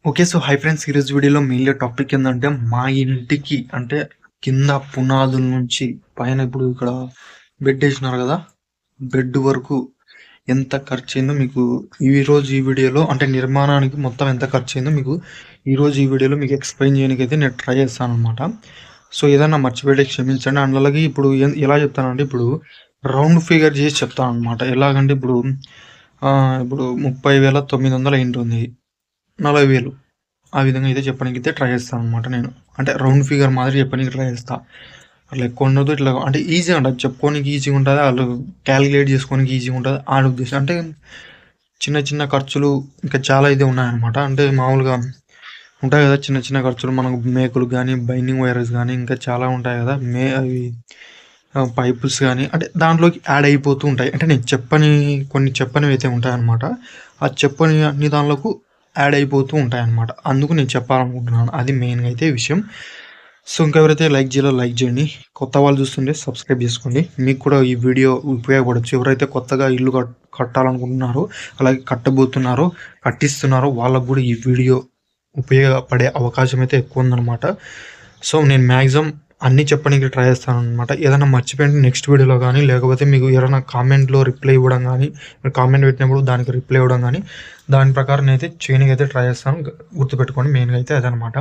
Okay. So, hi friends. ఈరోజు వీడియోలో మెయిన్‌గా టాపిక్ ఏందంటే, మా ఇంటికి అంటే కింద పునాదుల నుంచి పైన ఇప్పుడు ఇక్కడ బెడ్డేసినారు గదా! బెడ్ వరకు ఎంత ఖర్చయిందో మీకు ఈరోజు ఈ వీడియోలో అంటే నిర్మాణానికి మొత్తం ఎంత ఖర్చయిందో మీకు ఈరోజు ఈ వీడియోలో మీకు ఎక్స్‌ప్లెయిన్ చేయనీకైతే నేను ట్రై చేస్తాననమాట. సో, ఏదన్నా మర్చిపోతే క్షమించండి. అండ్ అలాగే ఇప్పుడు ఎలా చెప్తానంటే ఇప్పుడు రౌండ్ ఫిగర్ చేసి చెప్తాననమాట. ఎలాగంటే ఇప్పుడు 30,900 అయింటుంది. 40,000 ఆ విధంగా అయితే చెప్పడానికైతే ట్రై చేస్తాననమాట నేను. అంటే రౌండ్ ఫిగర్ మాదిరి చెప్పనీకి ట్రై చేస్తా. అట్లా ఎక్కువ ఉండదు. ఇట్లా అంటే ఈజీగా ఉంటది. చెప్పుకోనికి ఈజీగా ఉంటది. ఆళ్ళు కాలిక్యులేట్ చేసుకోనికి ఈజీగా ఉంటది. ఆ ఉద్దేశం. అంటే చిన్న చిన్న ఖర్చులు ఇంకా చాలా అయితే ఉన్నాయన్నమాట. అంటే మామూలుగా ఉంటాయి గదా! చిన్న చిన్న ఖర్చులు మనకు మేకులు గానీ, బైండింగ్ వైర్స్ గానీ, ఇంకా చాలా ఉంటాయి గదా! అవి పైపుల్స్ గానీ అంటే దాంట్లోకి యాడ్ అయిపోతూ ఉంటాయి. అంటే నేను కొన్ని చెప్పనివైతే ఉంటాయన్నమాట. ఆ చెప్పని అన్ని దాంట్లకు యాడ్ అయిపోతూ ఉంటాయన్నమాట. అందుకు నేను చెప్పాలనుకుంటున్నాను. అది మెయిన్‌గా అయితే విషయం. సో, ఇంకెవరైతే లైక్ జేయలేదో లైక్ జేయండి. కొత్త వాళ్ళు చూస్తుంటే సబ్స్క్రైబ్ జేసుకోండి. మీకు కూడా ఈ వీడియో ఉపయోగపడొచ్చు. ఎవరైతే కొత్తగా ఇల్లు కట్టాలనుకుంటున్నారో, అలాగే కట్టబోతున్నారో, కట్టిస్తున్నారో వాళ్ళకి గూడా ఈ వీడియో ఉపయోగపడే అవకాశం అయితే ఎక్కువుందనమాట. సో, నేను మాక్సిమం అన్నీ చెప్పనీకి ట్రై చేస్తాననమాట. ఏదైనా మర్చిపోయింటే నెక్స్ట్ వీడియోలో గానీ, లేకపోతే మీకు ఎవరైనా కామెంట్‌లో రిప్లై ఇవ్వడం గానీ, మీరు కామెంట్ పెట్టినప్పుడు దానికి రిప్లై ఇవ్వడం గానీ, దాని ప్రకారం నేనైతే చేయనీకైతే ట్రై చేస్తాను. గుర్తుపెట్టుకోండి మెయిన్‌గా అయితే అదనమాట.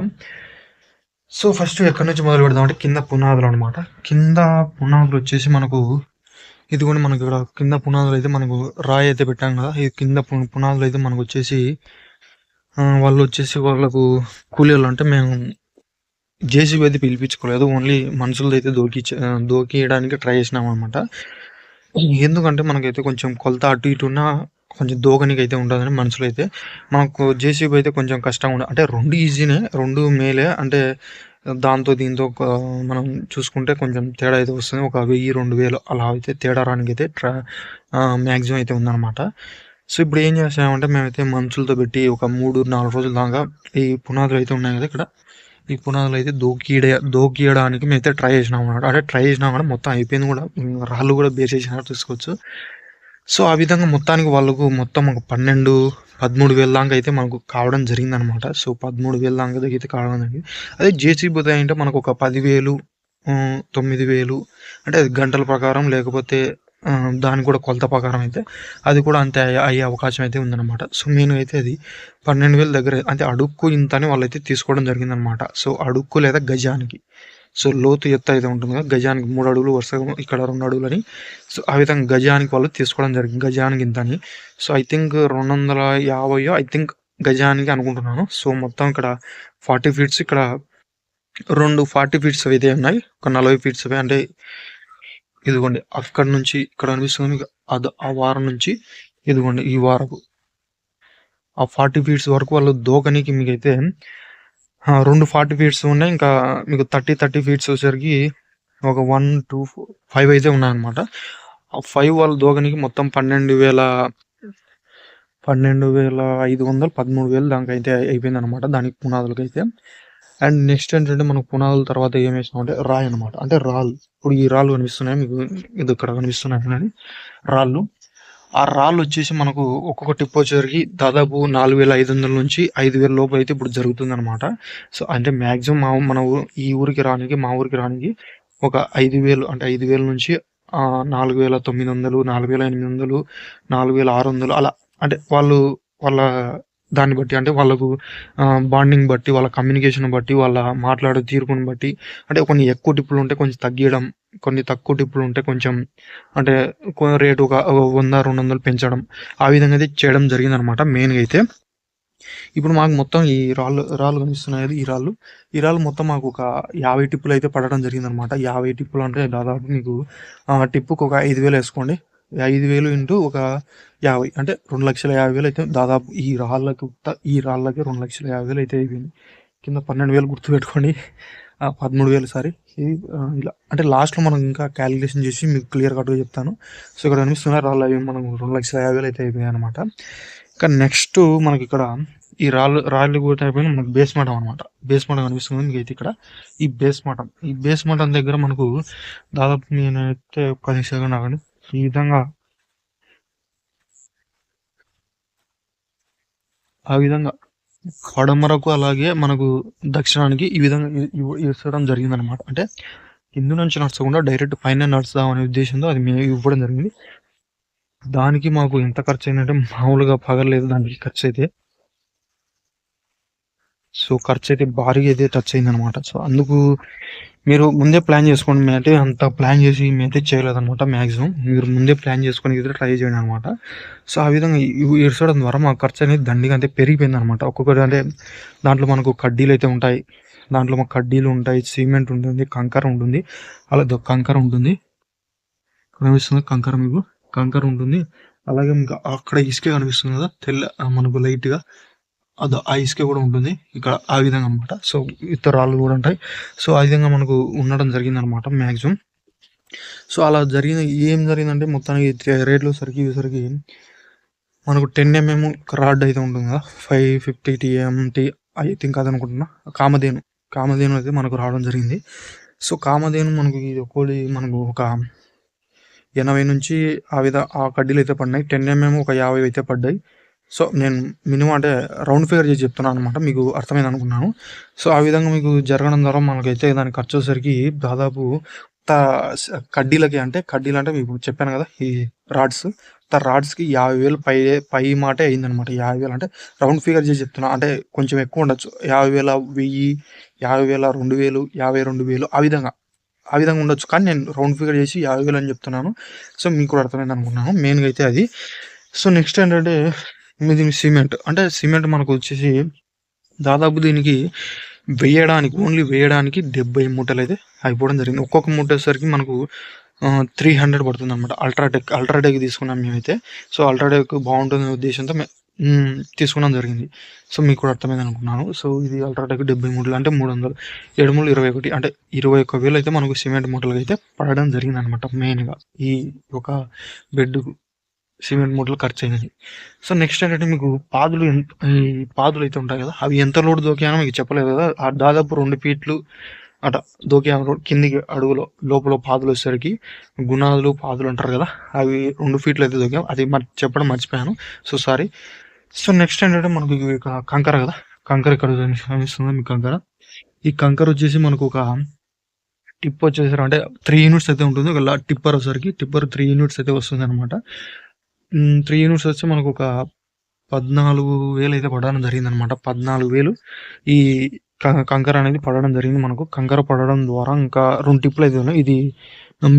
సో, ఫస్ట్ ఎక్కడి నుంచి మొదలు పెడదామంటే కింద పునాదులనమాట. కింద పునాదులొచ్చేసి మనకు ఇదిగోండి మనకిక్కడ కింద పునాదులైతే మనకు రాయయితే పెట్టాం గదా! ఈ కింద పునాదులైతే మనకొచ్చేసి వాళ్ళకు కూలోళ్ళు అంటే మేము జేసీబీ అయితే పిలిపించుకోలేదు. Only మనుషులదైతే దోకియడానికి try చేసినామనమాట. ఎందుకంటే మనకైతే కొంచెం కొలత అటు ఇటు ఉన్నా కొంచెం దోకనీకైతే ఉంటదని మనుషులైతే. మనకు జేసీబీ అయితే కొంచెం కష్టంగా అంటే 2 ఈజీనే. 2 మేలే. అంటే దాంతో దీంతో మనం చూసుకుంటే కొంచెం తేడా అయితే వస్తుంది. ఒక 1000, 2000 అలా అయితే తేడా రానికైతే మాక్సిమం అయితే ఉందనమాట. సో, ఇప్పుడు ఏం చేసామంటే మేమైతే మనుషులతో పెట్టి ఒక 3, 4 రోజుల దాకా ఈ పునాదులైతే ఉన్నాయి గదా! ఇక్కడ. ఈ పునాదులైతే దోకియడానికి మేమైతే ట్రై చేసినామనమాట. అంటే ట్రై చేసినా కూడా మొత్తం అయిపోయింది గూడా. రాళ్ళు గూడా బేసేసినారు చూసుకోవచ్చు. సో, ఆ విధంగా మొత్తానికి వాళ్ళకు మొత్తం ఒక 12, 13,000 దాకా అయితే మనకు కావడం జరిగిందనమాట. సో, 13,000 దాకా అయితే కావడం జరిగింది. అదే జేసీబీతో అయింటే మనకొక 10,000 9,000 అంటే అది గంటల ప్రకారం లేకపోతే దానికి కూడా కొలత ప్రకారం అయితే అది కూడా అంతే అయ్యే అవకాశం అయితే ఉందనమాట. సో, మెయిన్‌గా అయితే అది 12,000 దగ్గర అంటే అడుక్కు ఇంత అని వాళ్ళైతే తీసుకోవడం జరిగిందనమాట. సో, అడుక్కు లేదా గజానికి. సో, లోతు ఎత్తు అయితే ఉంటుంది కదా! గజానికి 3 అడుగులు వరుసగా ఇక్కడ 2 అడుగులని. సో, ఆ విధంగా గజానికి వాళ్ళు తీసుకోవడం జరిగింది. గజానికి ఇంతని. So, I think 250 I think గజానికి అనుకుంటున్నాను. సో, మొత్తం ఇక్కడ 40 ఫీట్స్ ఇక్కడ 2 40 ఫీట్స్ అయితే ఉన్నాయి. ఒక 40 ఫీట్స్ అంటే ఇదిగోండి అక్కడి నుంచి ఇక్కడ కనిపిస్తుంది మీకు. ఆ వారం నుంచి ఇదిగోండి ఈ వారపు ఆ 40 ఫీట్స్ వరకు వాళ్ళు దోకనీకి మీకైతే 2 40 ఫీట్స్ ఉన్నాయి. ఇంకా మీకు 30 ఫీట్స్ వచ్చేసరికి ఒక 1, 2, 4, 5 అయితే ఉన్నాయన్నమాట. ఆ 5 వాళ్ళు దోకనీకి మొత్తం 12,500 13,000 దానికైతే అయిపోయిందనమాట. దానికి పునాదులకైతే. అండ్ నెక్స్ట్ ఏంటంటే మనకు పునాదుల తర్వాత ఏం వేసినామంటే రాయి అనమాట. అంటే రాళ్ళు. ఇప్పుడు ఈ రాళ్ళు కనిపిస్తున్నాయి మీకు. ఇది ఇక్కడ కనిపిస్తున్నాయి చూడండి రాళ్ళు. ఆ రాళ్ళొచ్చేసి మనకు ఒక్కొక్క టిప్ వచ్చేసరికి దాదాపు 4,500 నుంచి 5,000 లోపు అయితే ఇప్పుడు జరుగుతుందనమాట. సో, అంటే మాక్సిమం ఈ ఊరికి రానికి, మా ఊరికి రానికి ఒక 5,000 అంటే 5,000 నుంచి 4,900, 4,800, 4,600 అలా అంటే వాళ్ళ దాన్ని బట్టి అంటే వాళ్ళకు బాండింగ్ బట్టి, వాళ్ళ కమ్యూనికేషన్ బట్టి, వాళ్ళ మాట్లాడే తీరుని బట్టి అంటే కొన్ని ఎక్కువ టిప్పులుంటే కొంచెం తగ్గియడం, కొన్ని తక్కువ టిప్పులుంటే కొంచెం అంటే రేటు ఒక 100, 200 పెంచడం. ఆ విధంగా అయితే చేయడం జరిగిందనమాట మెయిన్‌గా అయితే. ఇప్పుడు మాకు మొత్తం ఈ రాళ్ళు కనిపిస్తున్నాయి కదా! ఈ రాళ్ళు మొత్తం మాకు ఒక 50 టిప్పులు అయితే పడడం జరిగిందనమాట. 50 టిప్పులు అంటే దాదాపు మీకు టిప్పుకి ఒక 5,000 ఏసుకోండి. 5,000 ఇంటూ ఒక 50 అంటే 2,50,000 అయితే దాదాపు ఈ రాళ్ళకి 2,50,000 అయితే అయిపోయింది. కింద 12,000 గుర్తుపెట్టుకోండి. 13,000 సారీ. ఇది ఇలా అంటే లాస్ట్‌లో మనం ఇంకా కాలిక్యులేషన్ చేసి మీకు క్లియర్ కట్‌గా చెప్తాను. సో, ఇక్కడ కనిపిస్తున్నాయి రాళ్ళు అవి మనకు 2,50,000 అయితే అయిపోయాయనమాట. ఇంకా నెక్స్ట్ మనకిక్కడ ఈ రాళ్ళు కూడా అయిపోయింది. మనకు బేస్ మఠం అనమాట. బేస్ మఠం కనిపిస్తుంది మీకైతే ఇక్కడ. ఈ బేస్ మఠం దగ్గర మనకు దాదాపు నేనైతే ఒక్క సెకండ్ ఆగండి. ఈ విధంగా ఆ విధంగా పడమరకు అలాగే మనకు దక్షిణానికి ఈ విధంగా ఇవ్వడం జరిగిందనమాట. అంటే కింద నుంచి నడచకుండా డైరెక్ట్ పైన నడుస్తాం అనే ఉద్దేశంతో అది మేము ఇవ్వడం జరిగింది. దానికి మాకు ఎంత ఖర్చు అయిందంటే మామూలుగా పగలేదు దానికి ఖర్చు అయితే. సో ఖర్చు అయితే భారీగా అయితే టచ్ అయిందనమాట. సో అందుకు మీరు ముందే ప్లాన్ చేసుకోండి. మేమైతే అంత ప్లాన్ చేసి మేమైతే చేయలేదనమాట. మ్యాక్సిమం మీరు ముందే ప్లాన్ చేసుకొని అయితే ట్రై చేయండి అనమాట. సో ఆ విధంగా ఇరసడం ద్వారా మా ఖర్చు అనేది దండిగా అంటే పెరిగిపోయింది అనమాట. ఒక్కొక్కటి అంటే దాంట్లో మనకు కడ్డీలు అయితే ఉంటాయి, దాంట్లో మాకు కడ్డీలు ఉంటాయి, సిమెంట్ ఉంటుంది, కంకర ఉంటుంది, అలా కంకర ఉంటుంది, కనిపిస్తుంది కంకర మీకు కంకర ఉంటుంది. అలాగే ఇంకా అక్కడ ఇసుక కనిపిస్తుంది కదా తెల్ల మనకు లైట్గా అది ఆ ఇసుక కూడా ఉంటుంది ఇక్కడ ఆ విధంగా అనమాట. సో ఇతర రాళ్ళు కూడా ఉంటాయి. సో ఆ విధంగా మనకు ఉండడం జరిగింది అనమాట మ్యాక్సిమం. సో అలా ఏం జరిగిందంటే మొత్తానికి రేట్లు సరికి మనకు 10 mm రాడ్ అయితే ఉంటుంది కదా, 550 TMT ఐ థింక్ అది అనుకుంటున్నా. కామధేను అయితే మనకు రావడం జరిగింది. సో కామధేను మనకు ఇది ఒక్కోటి మనకు ఒక 80 నుంచి ఆ కడ్డీలు అయితే పడినాయి. 10 mm ఒక 50 అయితే పడ్డాయి. సో నేను మినిమం అంటే రౌండ్ ఫిగర్ చేసి చెప్తున్నాను అనమాట, మీకు అర్థమైంది అనుకున్నాను. సో ఆ విధంగా మీకు జరగడం ద్వారా మనకైతే దానికి ఖర్చు వచ్చేసరికి దాదాపు కడ్డీలకి అంటే మీకు చెప్పాను కదా ఈ రాడ్స్కి 50,000 పై మాటే అయిందనమాట. 50,000 అంటే రౌండ్ ఫిగర్ చేసి చెప్తున్నా, అంటే కొంచెం ఎక్కువ ఉండొచ్చు. 50,000, 1000, 50,000, 2,000, 52,000 ఆ విధంగా ఉండొచ్చు. కానీ నేను రౌండ్ ఫిగర్ చేసి 50,000 అని చెప్తున్నాను. సో మీకు కూడా అర్థమైంది అనుకున్నాను మెయిన్గా అయితే అది. సో నెక్స్ట్ ఏంటంటే దీనికి సిమెంట్ మనకు వచ్చేసి దాదాపు దీనికి ఓన్లీ వేయడానికి 70 మూటలు అయితే అయిపోవడం జరిగింది. ఒక్కొక్క మూట వచ్చేసరికి మనకు 300 పడుతుంది అనమాట. అల్ట్రాటెక్ తీసుకున్నాం మేమైతే. సో అల్ట్రాటెక్ బాగుంటుంది ఉద్దేశంతో తీసుకోవడం జరిగింది. సో మీకు కూడా అర్థమైంది అనుకున్నాను. సో ఇది అల్ట్రాటెక్ 70 మూటలు అంటే 300, 7 మూటలు 21 అంటే 21,000 అయితే మనకు సిమెంట్ మూటలు అయితే పడడం జరిగింది అనమాట. మెయిన్గా ఈ ఒక బెడ్కు సిమెంట్ మూటలు ఖర్చు అయినాయి. సో నెక్స్ట్ ఏంటంటే మీకు ఈ పాదులు అయితే ఉంటాయి కదా, అవి ఎంత లోడ్ దోకానో మీకు చెప్పలేదు కదా. దాదాపు 2 ఫీట్లు అట దోకాను కిందికి అడుగులో లోపల పాదులు వచ్చేసరికి పాదులు అంటారు కదా, అవి 2 ఫీట్లు అయితే దోకాం. అది చెప్పడం మర్చిపోయాను, సో సారీ. సో నెక్స్ట్ ఏంటంటే మనకు కంకర కదా, కంకర ఇక్కడ కనిపిస్తుంది మీకు కంకర. ఈ కంకర వచ్చేసి మనకు ఒక టిప్ వచ్చేసరికి అంటే 3 యూనిట్స్ అయితే ఉంటుంది. ఒక టిప్పర్ 3 యూనిట్స్ అయితే వస్తుంది అనమాట. 3 యూనిట్స్ వచ్చి మనకు ఒక 14,000 అయితే పడడం జరిగింది అనమాట. 14,000 ఈ కంకర అనేది పడడం జరిగింది మనకు. కంకర పడడం ద్వారా ఇంకా 2 టిప్పులు అయితే ఉన్నాయి. ఇది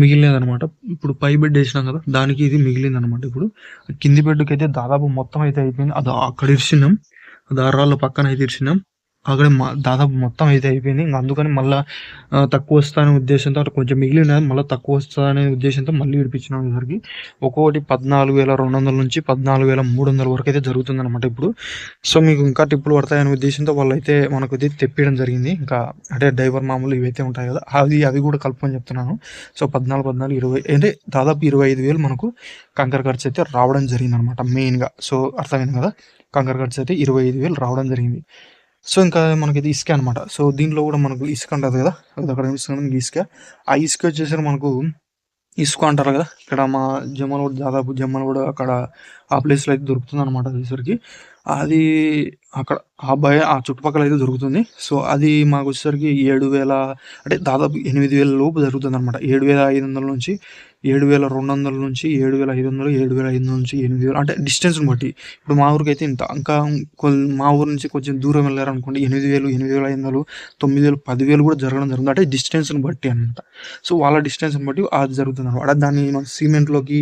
మిగిలినది అనమాట. ఇప్పుడు పై బెడ్ వేసినాం కదా, దానికి ఇది మిగిలింది అనమాట. ఇప్పుడు కింది బెడ్కి అయితే దాదాపు మొత్తం అయితే అయిపోయింది. అది అక్కడ ఇరిచినాం, దారాల పక్కన అయితే ఇరిచినాం. అక్కడ దాదాపు మొత్తం అయితే అయిపోయింది. ఇంకా అందుకని మళ్ళీ తక్కువ వస్తాయనే ఉద్దేశంతో అక్కడ కొంచెం మిగిలిన మళ్ళీ తక్కువ వస్తుందనే ఉద్దేశంతో మళ్ళీ విడిపించిన దగ్గరికి ఒక్కొక్కటి 14,200 నుంచి 14,300 వరకు అయితే జరుగుతుంది అనమాట ఇప్పుడు. సో మీకు ఇంకా టిప్పులు పడతాయనే ఉద్దేశంతో వాళ్ళు అయితే మనకు ఇది తెప్పించడం జరిగింది. ఇంకా అంటే డ్రైవర్ మామూలు ఇవైతే ఉంటాయి కదా, అవి కూడా కలుపుకొని చెప్తున్నాను. సో 14, 20 అంటే దాదాపు 25,000 మనకు కంకర ఖర్చు అయితే రావడం జరిగింది అనమాట మెయిన్గా. సో అర్థమైంది కదా, కంకర ఖర్చు అయితే 25,000 రావడం జరిగింది. సో ఇంకా మనకి ఇది ఇసుక అనమాట. సో దీంట్లో కూడా మనకు ఇసుక ఉంటుంది కదా, అక్కడ కనిపిస్తుంది ఇసుక. ఆ ఇసుక వచ్చేసరికి మనకు ఇసుక అంటారు కదా, ఇక్కడ మా జమ్మలు కూడా అక్కడ ఆ ప్లేస్లో అయితే దొరుకుతుంది అనమాట. వచ్చేసరికి అది అక్కడ ఆ చుట్టుపక్కల అయితే దొరుకుతుంది. సో అది మాకు వచ్చేసరికి 7,000 అంటే దాదాపు 8,000 లోపు జరుగుతుంది అనమాట. 7,500 నుంచి 7,200 నుంచి 7,500, 7,500 నుంచి 8,000 అంటే డిస్టెన్స్ని బట్టి. ఇప్పుడు మా ఊరికి అయితే ఇంత, ఇంకా మా ఊరు నుంచి కొంచెం దూరం వెళ్ళారనుకోండి 8,000, 8,500, 9,000, 10,000 కూడా జరగడం జరుగుతుంది. అంటే డిస్టెన్స్ని బట్టి అనమాట. సో వాళ్ళ డిస్టెన్స్ని బట్టి అది జరుగుతుంది అనమాట. దాన్ని మనం సిమెంట్లోకి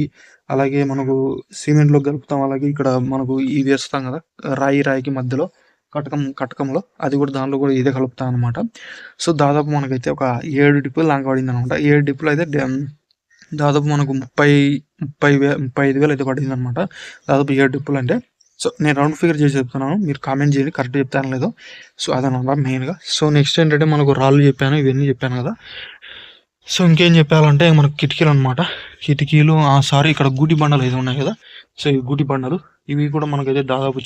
అలాగే మనకు సిమెంట్లో కలుపుతాం. అలాగే ఇక్కడ మనకు ఇది వేస్తాం కదా, రాయికి మధ్యలో కటకంలో అది కూడా దాంట్లో కూడా ఇదే కలుపుతాం అనమాట. సో దాదాపు మనకైతే ఒక 7 డిప్పులు దాకా పడింది అనమాట. 7 డిప్పులు అయితే దాదాపు మనకు 35,000 అయితే పడింది అనమాట. దాదాపు 7 డిప్పులు అంటే. సో నేను రౌండ్ ఫిగర్ చేసి చెప్తున్నాను, మీరు కామెంట్ చేయండి కరెక్ట్ చెప్తాను లేదో. సో అదనమాట మెయిన్గా. సో నెక్స్ట్ ఏంటంటే మనకు రాళ్ళు చెప్పాను, ఇవన్నీ చెప్పాను కదా. సో ఇంకేం చెప్పాలంటే మనకు కిటికీలు అనమాట. ఇక్కడ గూటి బండలు అయితే ఉన్నాయి కదా. సో ఈ గూటి బండలు ఇవి కూడా మనకైతే దాదాపు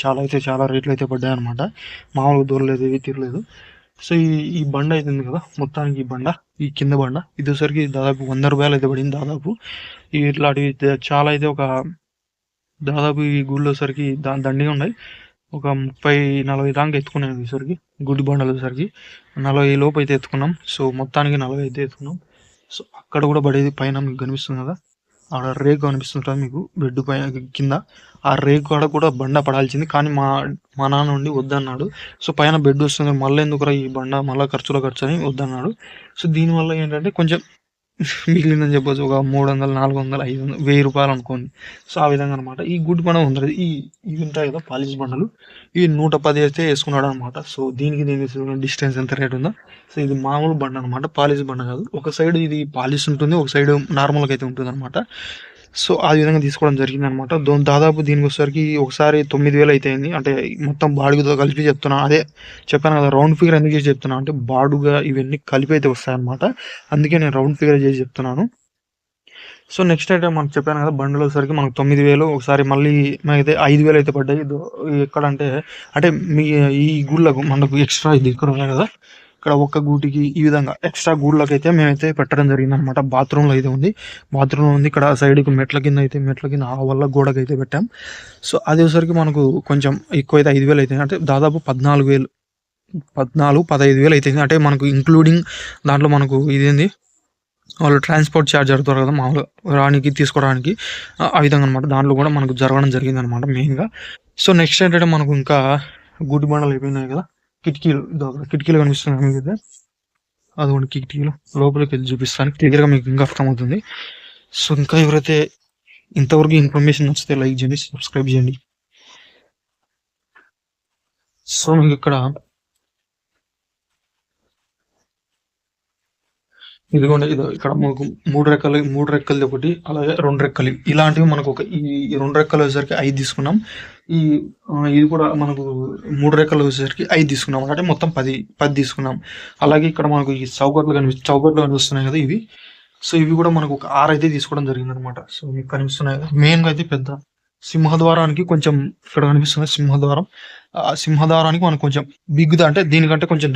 చాలా రేట్లు అయితే పడ్డాయి అనమాట. మామూలుగా దూరలేదు, ఇవి తీరలేదు. సో ఈ బండ అయితే ఉంది కదా, మొత్తానికి ఈ కింద బండ ఇది వచ్చరికి దాదాపు 100 రూపాయలు అయితే పడింది. దాదాపు ఇట్లాంటివి చాలా అయితే ఒక దాదాపు ఈ గుళ్ళో సరికి దండిగా ఉన్నాయి. ఒక 30-40 దాకా ఎత్తుకున్నాం ఈసరికి, గుడ్డి బండలు సరికి 40 లోపు అయితే ఎత్తుకున్నాం. సో మొత్తానికి 40 అయితే ఎత్తుకున్నాం. సో అక్కడ కూడా పడేది పైన మీకు కనిపిస్తుంది కదా, ఆడ రేకు కనిపిస్తుంటుంది మీకు బెడ్ పైన కింద. ఆ రేకు కాడ కూడా బండ పడాల్సింది, కానీ మా నాన్న ఉండి వద్దన్నాడు. సో పైన బెడ్ వస్తుంది, మళ్ళీ ఎందుకురా ఈ బండ, మళ్ళీ ఖర్చులో ఖర్చు అని వద్దన్నాడు. సో దీనివల్ల ఏంటంటే కొంచెం మిగిలిందని చెప్పొచ్చు. ఒక 300, 400, 500, 1000 రూపాయలు అనుకోండి. సో ఆ విధంగా అనమాట. ఈ గుడ్ బండ ఉంది, ఇవి ఉంటాయి కదా పాలిష్ బండలు, ఇవి 110 అయితే వేసుకున్నాడు అనమాట. సో దీనికి డిస్టెన్స్ ఎంత రేట్ ఉందో. సో ఇది మామూలు బండ అనమాట, పాలిష్ బండ కాదు. ఒక సైడ్ ఇది పాలిష్ ఉంటుంది, ఒక సైడ్ నార్మల్గా అయితే ఉంటుంది అనమాట. సో ఆ విధంగా తీసుకోవడం జరిగింది అనమాట. దాదాపు దీనికి వచ్చేసరికి ఒకసారి 9000 అయితే అయింది. అంటే మొత్తం బాడుగుతో కలిపి చెప్తున్నా, అదే చెప్పాను కదా రౌండ్ ఫిగర్ ఎందుకు చేసి చెప్తున్నా అంటే బాడుగా ఇవన్నీ కలిపి అయితే వస్తాయన్నమాట. అందుకే నేను రౌండ్ ఫిగర్ చేసి చెప్తున్నాను. సో నెక్స్ట్ అయితే మనకు చెప్పాను కదా బండిలో వచ్చేసరికి మనకు 9000, ఒకసారి మళ్ళీ మనకైతే 5000 అయితే పడ్డాయి. ఎక్కడంటే అంటే మీ ఈ గుళ్ళకు మనకు ఎక్స్ట్రా ఇది ఇక్కడ ఉన్నాయి కదా, ఇక్కడ ఒక్క గూటికి ఈ విధంగా ఎక్స్ట్రా గూళ్ళకి అయితే మేమైతే పెట్టడం జరిగింది అనమాట. బాత్రూంలో అయితే ఉంది, బాత్రూంలో ఉంది. ఇక్కడ సైడ్కి మెట్ల కింద ఆ వల్ల గోడకి అయితే పెట్టాం. సో అది వచ్చేసరికి మనకు కొంచెం ఎక్కువ అయితే 5000 అయితే, అంటే దాదాపు 15,000 అయితే. అంటే మనకు ఇంక్లూడింగ్ దాంట్లో మనకు ఇదేంది వాళ్ళు ట్రాన్స్పోర్ట్ ఛార్జ్ అడుగుతారు కదా మామూలుగా రానికి తీసుకోవడానికి, ఆ విధంగా అనమాట. దాంట్లో కూడా మనకు జరగడం జరిగింది అనమాట మెయిన్గా. సో నెక్స్ట్ ఏంటంటే మనకు ఇంకా గుడ్డి బండలు అయిపోయినాయి కదా, కిటికీలు కనిపిస్తున్నాయి మీకు అయితే, అదిగోండి కిటికీలు. లోపలికి వెళ్ళి చూపిస్తాను క్లియర్గా, మీకు ఇంకా అర్థమవుతుంది. సో ఇంకా ఎవరైతే ఇంతవరకు ఇన్ఫర్మేషన్ వస్తే లైక్ చేయండి, సబ్స్క్రైబ్ చేయండి. సో మీకు ఇక్కడ ఇదిగోండి, ఇక్కడ మనకు మూడు రెక్కలు ఒకటి, అలాగే 2 రెక్కలు, ఇలాంటివి మనకు ఈ 2 రెక్కలు వచ్చేసరికి 5 తీసుకున్నాం. ఇది కూడా మనకు 3 రెక్కలు వచ్చేసరికి 5 తీసుకున్నాం, అంటే మొత్తం 10 తీసుకున్నాం. అలాగే ఇక్కడ మనకు ఈ చౌకట్లు కనిపిస్తున్నాయి కదా ఇవి. సో ఇవి కూడా మనకు ఒక 6 అయితే తీసుకోవడం జరిగింది అనమాట. సో మీకు కనిపిస్తున్నాయి కదా, మెయిన్గా అయితే పెద్ద సింహద్వారానికి కొంచెం ఇక్కడ కనిపిస్తుంది సింహద్వారం. ఆ సింహద్వారానికి మనకు కొంచెం బిగ్గుదా, అంటే దీనికంటే కొంచెం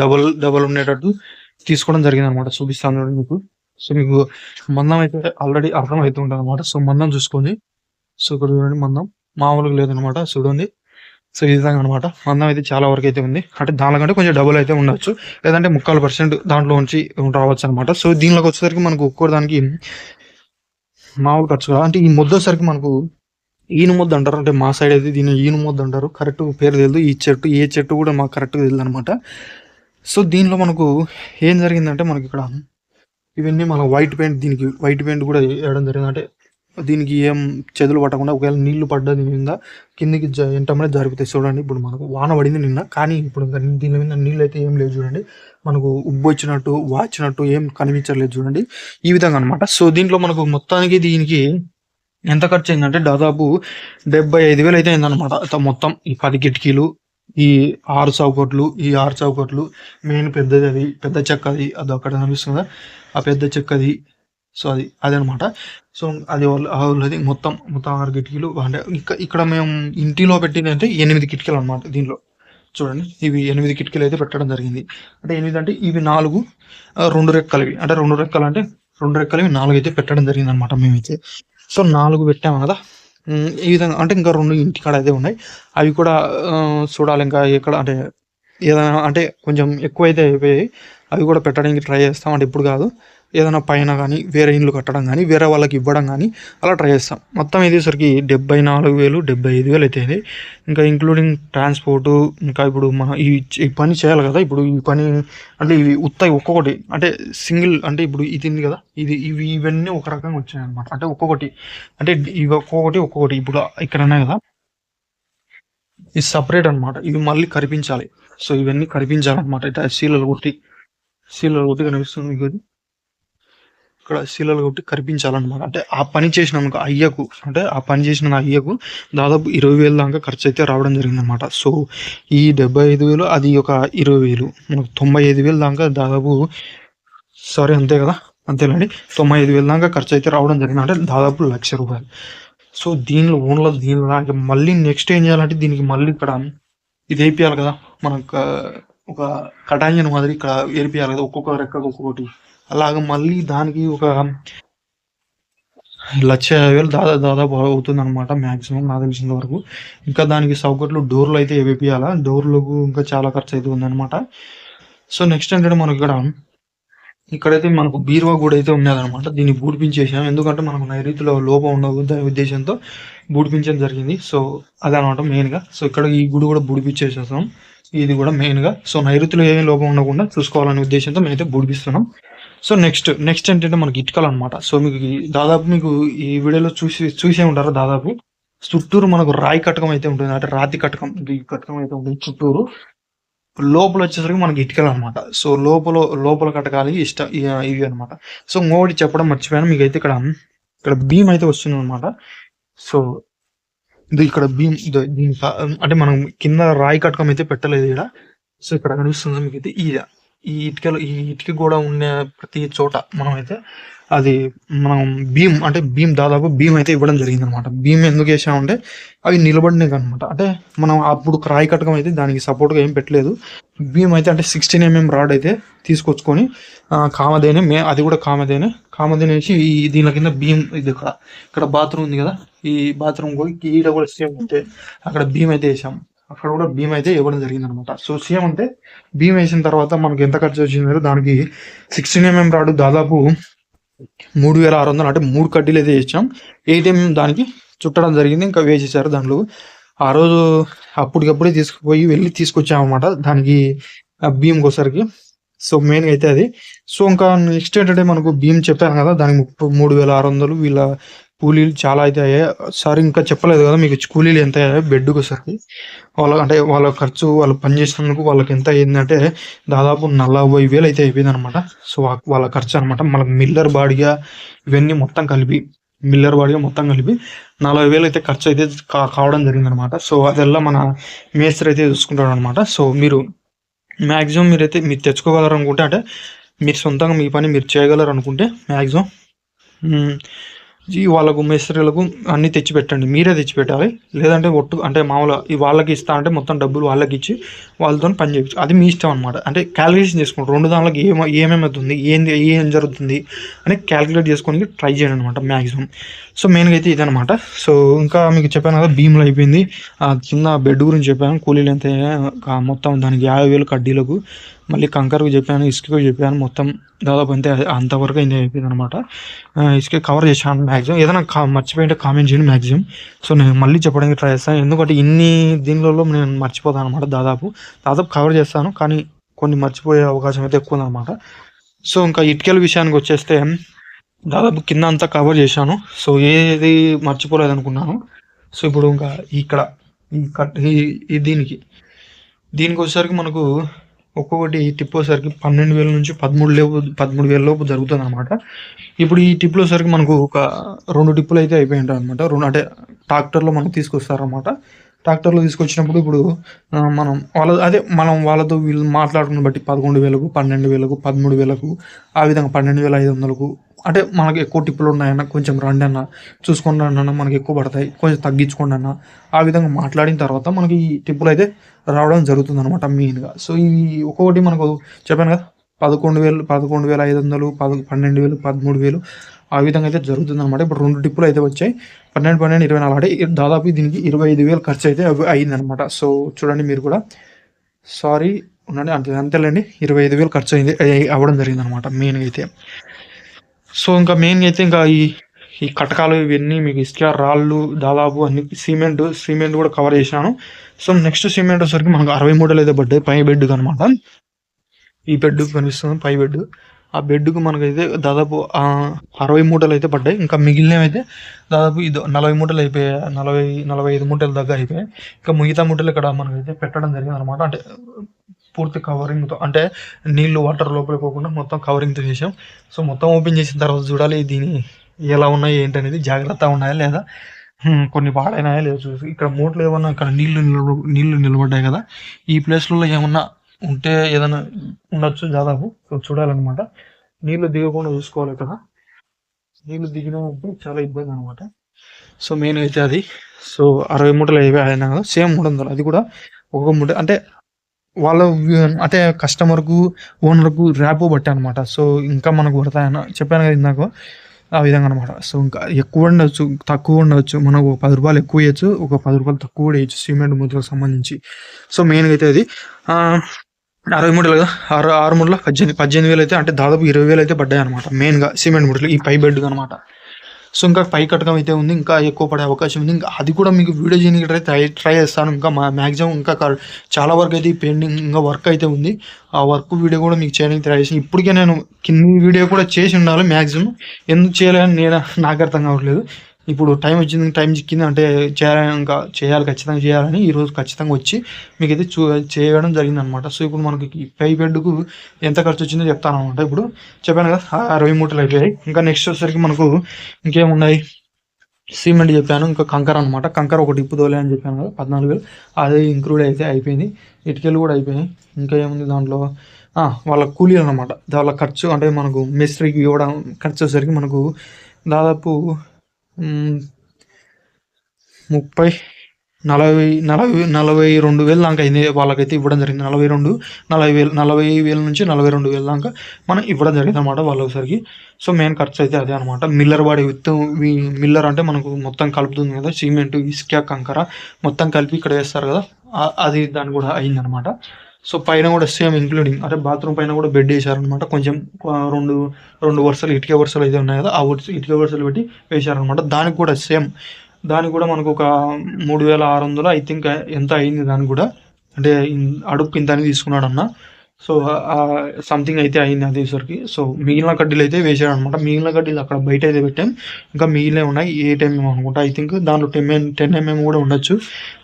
డబల్ ఉండేటట్టు తీసుకోవడం జరిగింది అనమాట. చూపిస్తాను మీకు. సో మీకు మందం అయితే ఆల్రెడీ అర్థం అవుతూ ఉంటుంది అనమాట. సో మందం చూసుకోండి. సో ఇక్కడ చూడండి, మందం మామూలుగా లేదనమాట, చూడండి. సో ఈ విధంగా అనమాట, మందం అయితే చాలా వరకు అయితే ఉంది. అంటే దానికంటే కొంచెం డబుల్ అయితే ఉండొచ్చు, లేదంటే 3/4% దాంట్లో నుంచి రావచ్చు అనమాట. సో దీనిలోకి వచ్చేసరికి మనకు ఒక్కొక్క దానికి మామూలు ఖర్చు, అంటే ఈ ముద్ద వచ్చేసరికి మనకు ఈను ముద్ద అంటారు, అంటే మా సైడ్ అయితే దీన్ని ఈను ముద్ద అంటారు. కరెక్ట్ పేరు తెలియదు, ఏ చెట్టు కూడా మాకు కరెక్ట్గా తెలియదు అనమాట. సో దీనిలో మనకు ఏం జరిగిందంటే మనకి ఇక్కడ ఇవన్నీ మన దీనికి వైట్ పెయింట్ కూడా వేయడం జరిగింది. అంటే దీనికి ఏం చెదులు పట్టకుండా, ఒకవేళ నీళ్లు పడ్డా దీని మీద కిందికి ఎంటమనే జరిగిపోతాయి. చూడండి, ఇప్పుడు మనకు వాన పడింది నిన్న, కానీ ఇప్పుడు దీని మీద నీళ్ళు అయితే ఏం లేదు చూడండి. మనకు ఉబ్బు వచ్చినట్టు వాచినట్టు ఏం కనిపించలేదు చూడండి, ఈ విధంగా అనమాట. సో దీంట్లో మనకు మొత్తానికి దీనికి ఎంత ఖర్చు అయిందంటే దాదాపు 75,000 అయితే అయిందనమాట. మొత్తం ఈ 10 కిటికీలు, ఈ 6 చౌకట్లు, మెయిన్ పెద్దది, అది పెద్ద చెక్కది, అది అక్కడ కనిపిస్తుందా ఆ పెద్ద చెక్కది. సో అదనమాట. సో అది వాళ్ళది మొత్తం 6 కిటికీలు. అంటే ఇక్కడ మేము ఇంటిలో పెట్టింది అంటే 8 కిటికీలు అనమాట. దీంట్లో చూడండి, ఇవి 8 కిటికీలు అయితే పెట్టడం జరిగింది. అంటే 8 అంటే ఇవి 4, 2 రెక్కలవి, అంటే 2 రెక్కలు అంటే 2 రెక్కలవి 4 అయితే పెట్టడం జరిగింది అనమాట మేమైతే. సో 4 పెట్టాము కదా ఈ విధంగా. అంటే ఇంకా 2 ఇంటికాడ అయితే ఉన్నాయి, అవి కూడా చూడాలి ఇంకా ఎక్కడ, అంటే ఏదైనా అంటే కొంచెం ఎక్కువ అయితే అయిపోయాయి, అవి కూడా పెట్టడానికి ట్రై చేస్తాం. అంటే ఇప్పుడు కాదు, ఏదైనా పైన కానీ వేరే ఇల్లు కట్టడం కానీ వేరే వాళ్ళకి ఇవ్వడం కానీ అలా ట్రై చేస్తాం. మొత్తం ఇదేసరికి 74,000, 75,000 అయితే. ఇంకా ఇంక్లూడింగ్ ట్రాన్స్పోర్టు, ఇంకా ఇప్పుడు మనం ఈ పని చేయాలి కదా. ఇప్పుడు ఈ పని అంటే ఇవి ఉత్తాయి ఒక్కొక్కటి, అంటే సింగిల్, అంటే ఇప్పుడు ఇది ఉంది కదా, ఇవన్నీ ఒక రకంగా వచ్చాయి అనమాట. అంటే ఒక్కొక్కటి, అంటే ఇవి ఒక్కొక్కటి ఇప్పుడు ఇక్కడ ఉన్నాయి కదా, ఇది సపరేట్ అనమాట. ఇవి మళ్ళీ కరిపించాలి. సో ఇవన్నీ కరిపించాలన్నమాట. ఇట్లా శీలలు కొట్టి కనిపిస్తుంది మీకు, ఇక్కడ శీలలు కొట్టి కరిపించాలన్నమాట. అంటే ఆ పని చేసిన అయ్యకు, అంటే ఆ పని చేసిన అయ్యకు దాదాపు 20,000 దాకా ఖర్చు అయితే రావడం జరిగిందనమాట. సో ఈ 75,000, అది ఒక 20,000, మనకు 95,000 దాకా దాదాపు, సారీ అంతే కదా, అంతేలేండి, 95,000 దాకా ఖర్చు అయితే రావడం జరిగింది. అంటే దాదాపు 1,00,000 రూపాయలు. సో దీనిలో మళ్ళీ నెక్స్ట్ ఏం చేయాలంటే దీనికి మళ్ళీ ఇక్కడ ఇది వేపియాలి కదా, మనకు ఒక కటాంజన్ మాదిరి ఇక్కడ వేపియాలి కదా, ఒక్కొక్క రెక్కకు ఒక్కొక్కటి. అలాగ మళ్ళీ దానికి ఒక 1,50,000 దాదాపు అవుతుందనమాట మ్యాక్సిమం నాకు తెలిసినంత వరకు. ఇంకా దానికి సౌకర్యాలు డోర్లు అయితే వేపియాలా. డోర్లకు ఇంకా చాలా ఖర్చు అవుతుందనమాట. సో నెక్స్ట్ ఏంటంటే మనకి ఇక్కడైతే మనకు బీరువా కూడా అయితే ఉన్నదనమాట. దీన్ని బూడిపించేసాం. ఎందుకంటే మనకు నైరుతిలో లోపం ఉండదు ఉద్దేశంతో బూడిపించడం జరిగింది. సో అదనమాట మెయిన్గా. సో ఇక్కడ ఈ గుడి కూడా బూడిపించేసేసాం. ఇది కూడా మెయిన్గా. సో నైరుతిలో ఏమీ లోపం ఉండకుండా చూసుకోవాలనే ఉద్దేశంతో మేమైతే బూడిపిస్తున్నాం. సో నెక్స్ట్ ఏంటంటే మనకి ఇటుకలు అనమాట. సో మీకు ఈ వీడియోలో చూసే ఉంటారు దాదాపు. చుట్టూరు మనకు రాయి కటకం అయితే ఉంటుంది, అంటే రాతి కటకం, ఈ కటకం అయితే ఉంటుంది చుట్టూరు. లోపల వచ్చేసరికి మనకి ఇటుకలు అనమాట. సో లోపల కటకాలి ఇవి అనమాట. సో ఇంకోటి చెప్పడం మర్చిపోయాను మీకైతే, ఇక్కడ భీమ్ అయితే వస్తుంది అనమాట. సో ఇది ఇక్కడ భీమ్ దీని అంటే మనం కింద రాయి కటకం అయితే పెట్టలేదు ఇక్కడ. సో ఇక్కడ కనిపిస్తుంది మీకు అయితే ఈ ఇటుక కూడా ఉన్న ప్రతి చోట మనం అయితే అది భీమ్ దాదాపు భీమ్ అయితే ఇవ్వడం జరిగింది అనమాట. భీమ్ ఎందుకు వేసామంటే అవి నిలబడినాయి అనమాట. అంటే మనం అప్పుడు రాయి కటకం అయితే దానికి సపోర్ట్గా ఏం పెట్టలేదు. భీమ్ అయితే అంటే 16 mm రాడ్ అయితే తీసుకొచ్చుకొని కామధేనే అది కూడా కామధేనే వేసి దీని కింద భీమ్ ఇది ఇక్కడ బాత్రూమ్ ఉంది కదా, ఈ బాత్రూమ్ కూడా ఈడ కూడా సేమ్ అంటే అక్కడ భీమ్ అయితే వేసాం. అక్కడ కూడా భీమ్ అయితే ఇవ్వడం జరిగింది అనమాట. సో సేమ్ అంటే భీమ్ వేసిన తర్వాత మనకి ఎంత ఖర్చు వచ్చిందో దానికి 16 mm రాడ్ దాదాపు 3,600, అంటే 3 కడ్డీలు అయితే వేసాం. 8 mm దానికి చుట్టడం జరిగింది. ఇంకా వేసేసారు దాంట్లో. ఆ రోజు అప్పటికప్పుడే తీసుకొచ్చామన్నమాట దానికి భీమ్ కోసరికి. సో మెయిన్గా అయితే అది. సో ఇంకా నెక్స్ట్ ఏంటంటే మనకు భీమ్ చెప్పాను కదా, దానికి 3,600 వీళ్ళ కూలీలు చాలా అయితే అయ్యాయి. సార్ ఇంకా చెప్పలేదు కదా మీకు కూలీలు ఎంత అయ్యాయి బెడ్కి వచ్చేసరికి. వాళ్ళ ఖర్చు, వాళ్ళు పనిచేసినందుకు వాళ్ళకి ఎంత అయ్యిందంటే దాదాపు 40,000 అయితే అయిపోయింది అనమాట. సో వాళ్ళ ఖర్చు అనమాట. మనకు మిల్లర్ బాడిగా ఇవన్నీ మొత్తం కలిపి 40,000 అయితే ఖర్చు అయితే కావడం జరిగింది అనమాట. సో అదెల్లా మన మేస్త్రి అయితే చూసుకుంటాడు అనమాట. సో మీరు మ్యాక్సిమం మీరు తెచ్చుకోగలరు అనుకుంటే, అంటే మీరు సొంతంగా మీ పని మీరు చేయగలరు అనుకుంటే మ్యాక్సిమం వాళ్ళకు మేస్త్రీలకు అన్నీ తెచ్చిపెట్టండి, మీరే తెచ్చిపెట్టాలి. లేదంటే అంటే మామూలుగా వాళ్ళకి ఇస్తా అంటే మొత్తం డబ్బులు వాళ్ళకి ఇచ్చి వాళ్ళతో పని చేయవచ్చు. అది మీ ఇష్టం అనమాట. అంటే క్యాలిక్యులేషన్ చేసుకోండి, 2 దానిలోకి ఏమేమవుతుంది, ఏం జరుగుతుంది అని క్యాలిక్యులేట్ చేసుకోనికి ట్రై చేయండి అనమాట మ్యాక్సిమం. సో మెయిన్గా అయితే ఇదనమాట. సో ఇంకా మీకు చెప్పాను కదా భీములు అయిపోయింది. కింద బెడ్ గురించి చెప్పాను, కూలీలు ఎంత మొత్తం దానికి 50,000 కడ్డీలకు, మళ్ళీ కంకర్కు చెప్పాను, ఇసుకకు చెప్పాను, మొత్తం దాదాపు అంతవరకు అయిపోయింది అనమాట. ఇసుక కవర్ చేశాను మ్యాక్సిమం. ఏదైనా మర్చిపోయింటే కామెంట్ చేయండి మ్యాక్సిమం. సో నేను మళ్ళీ చెప్పడానికి ట్రై చేస్తాను, ఎందుకంటే ఇన్ని దీనిలో నేను మర్చిపోతాను అనమాట. దాదాపు కవర్ చేస్తాను, కానీ కొన్ని మర్చిపోయే అవకాశం అయితే ఎక్కువ ఉందన్నమాట. సో ఇంకా ఇటుకల విషయానికి వచ్చేస్తే దాదాపు కింద అంతా కవర్ చేశాను. సో ఏది మర్చిపోలేదు అనుకున్నాను. సో ఇప్పుడు ఇంకా ఇక్కడ దీనికి వచ్చేసరికి మనకు ఒక్కొక్కటి టిప్ వచ్చేసరికి 12,000 నుంచి 13,000 లోపు జరుగుతుంది అనమాట. ఇప్పుడు ఈ టిప్లో సరికి మనకు ఒక 2 టిప్పులు అయితే అయిపోయి ఉంటాయి అనమాట. అంటే ట్రాక్టర్లో మనకు తీసుకొస్తారనమాట. ట్రాక్టర్లో తీసుకొచ్చినప్పుడు ఇప్పుడు మనం వాళ్ళతో వీళ్ళు మాట్లాడుకుని బట్టి 11,000కు, 12,000కు, 13,000కు, ఆ విధంగా 12,500కు, అంటే మనకు ఎక్కువ టిప్పులు ఉన్నాయన్న కొంచెం రండి అన్న, చూసుకోండి అన్న, మనకి ఎక్కువ పడతాయి, కొంచెం తగ్గించుకోండి అన్న, ఆ విధంగా మాట్లాడిన తర్వాత మనకి ఈ టిప్పులు అయితే రావడం జరుగుతుంది అనమాట మెయిన్గా. సో ఇవి ఒక్కొక్కటి మనకు చెప్పాను కదా 11,500, 12,000, 12,000, 13,000 ఆ విధంగా అయితే జరుగుతుంది అనమాట. ఇప్పుడు 2 టిప్పులు అయితే వచ్చాయి, 12, 24, అంటే దాదాపు దీనికి 25,000 ఖర్చు అయితే అయిందనమాట. సో చూడండి మీరు కూడా, సారీ ఉండండి, అంతేలేండి, 25,000 ఖర్చు అవ్వడం జరిగింది అనమాట మెయిన్గా అయితే. సో ఇంకా మెయిన్గా అయితే ఇంకా ఈ కటకాలు ఇవన్నీ మీకు ఇసుక రాళ్ళు దాదాపు అన్ని సిమెంట్ కూడా కవర్ చేశాను. సో నెక్స్ట్ సిమెంట్ వచ్చేసరికి మనకు 60 మూటలు అయితే పడ్డాయి పై బెడ్కి అనమాట. ఈ బెడ్కి కనిపిస్తుంది పై బెడ్. ఆ బెడ్కు మనకైతే దాదాపు 60 మూటలు అయితే పడ్డాయి. ఇంకా మిగిలినవి అయితే దాదాపు 40 మూటలు అయిపోయాయి, 45 మూటల దాకా అయిపోయాయి. ఇంకా మిగతా మూటలు ఇక్కడ మనకైతే పెట్టడం జరిగింది అనమాట. అంటే పూర్తి కవరింగ్తో, అంటే నీళ్లు వాటర్ లోపల పోకుండా మొత్తం కవరింగ్తో చేసాం. సో మొత్తం ఓపెన్ చేసిన తర్వాత చూడాలి దీని ఎలా ఉన్నాయి ఏంటనేది, జాగ్రత్తగా ఉన్నాయా లేదా, కొన్ని పాడైనాయా లేదా చూసి. ఇక్కడ మూటలు ఏమన్నా ఇక్కడ నీళ్లు నిలబడ్డాయి కదా, ఈ ప్లేస్లలో ఏమన్నా ఉంటే ఏదైనా ఉండొచ్చు దాదాపు. సో చూడాలన్నమాట, నీళ్లు దిగకుండా చూసుకోవాలి. ఇక్కడ నీళ్లు దిగినప్పుడు చాలా ఇబ్బంది అనమాట. సో మెయిన్ అయితే అది. సో 60 మూటలు అయినా కదా, సేమ్ 300, అది కూడా ఒక మూట. అంటే అంటే కస్టమర్కు ఓనర్కు ర్యాపో బట్టి అనమాట. సో ఇంకా మనకు పడతాయన్న చెప్పాను కదా ఇందాక, ఆ విధంగా అనమాట. సో, ఇంకా ఎక్కువ ఉండొచ్చు, తక్కువ ఉండొచ్చు. మనం ఒక రూ. 10 ఎక్కువ ఇయొచ్చు, ఒక రూ. 10 తక్కువ కూడా ఇయొచ్చు సిమెంట్ ముద్రకు సంబంధించి. సో, మెయిన్‌గా అయితే అది 63 కదా! 6 మూరల 18,000 అయితే అంటే దాదాపు 20,000 అయితే పడ్డాయన్నమాట. మెయిన్‌గా సిమెంట్ ముడ్లు ఈ పై బెడ్‌కనమాట. సో, ఇంకా పై కట్టకం అయితే ఉంది. ఇంకా ఎక్కువ పడే అవకాశం ఉంది. ఇంకా అది కూడా మీకు వీడియో చేయడానికి ట్రై చేస్తాను. ఇంకా మాక్సిమం ఇంకా చాలా వరకు అయితే పెండింగ్ ఇంకా వర్క్ అయితే ఉంది. ఆ వర్క్ వీడియో కూడా మీకు చేయడానికి ట్రై చేసి ఇప్పటికే నేను కింది వీడియో కూడా చేసి ఉండాలి మాక్సిమం. ఎందుకు చేయలేదని నాకు అర్థం కావట్లేదు. ఇప్పుడు టైం వచ్చింది, టైం చిక్కింది అంటే చేయాలని ఇంకా చేయాలి, ఖచ్చితంగా చేయాలని ఈరోజు ఖచ్చితంగా వచ్చి మీకైతే చేయడం జరిగిందనమాట. సో, ఇప్పుడు మనకి పై బెడ్‌కు ఎంత ఖర్చు వచ్చిందో చెప్తాననమాట. ఇప్పుడు చెప్పాను కదా 60 మూటలు అయిపోయాయి. ఇంకా నెక్స్ట్ వచ్చేసరికి మనకు ఇంకేమున్నాయి, సిమెంట్ చెప్పాను, ఇంకా కంకర అనమాట. కంకర ఒక టిప్పు తోలే అని చెప్పాను కదా 14,000 అదే ఇంక్లూడ్ అయితే అయిపోయింది. ఇటుకలు కూడా అయిపోయినాయి. ఇంకా ఏముంది దాంట్లో వాళ్ళ కూలీలు అనమాట. వాళ్ళ ఖర్చు అంటే మనకు మేస్త్రికి ఇవ్వడం ఖర్చు వచ్చేసరికి మనకు దాదాపు 30, 40, 42,000 దాకా అయింది. వాళ్ళకైతే ఇవ్వడం జరిగింది. 40,000 నుంచి 42,000 దాకా మనం ఇవ్వడం జరిగింది అనమాట వాళ్ళకి. సో, మెయిన్ ఖర్చు అయితే అదే అనమాట. మిల్లర్ బాడీ మిల్లర్ అంటే మనకు మొత్తం కలుపుతుంది కదా, సిమెంట్, ఇసుక, కంకర మొత్తం కలిపి ఇక్కడ వేస్తారు కదా, అది దాని కూడా అయిందనమాట. సో, పైన కూడా సేమ్ ఇంక్లూడింగ్ అంటే బాత్రూమ్ పైన కూడా బెడ్ వేసారనమాట. కొంచెం రెండు వరుసలు ఇటుక వరుసలు అయితే ఉన్నాయి కదా, ఆ ఇటుక వరుసలు పెట్టి వేసారనమాట. దానికి కూడా సేమ్, దానికి కూడా మనకు ఒక 3,600 ఐ థింక్ ఎంత అయింది దానికి కూడా. అంటే అడుగు ఇంత అని తీసుకున్నాడు అన్న. సో, సంథింగ్ అయితే అయింది అదేసరికి. సో, మిగిలిన కడ్డీలు అయితే వేసాడు అనమాట. మిగిలిన కడ్డీలు అక్కడ బయట అయితే పెట్టాం. ఇంకా మిగిలిన ఉన్నాయి 8 mm అనుకుంటా. ఐ థింక్ దాంట్లో 10 mm కూడా ఉండొచ్చు.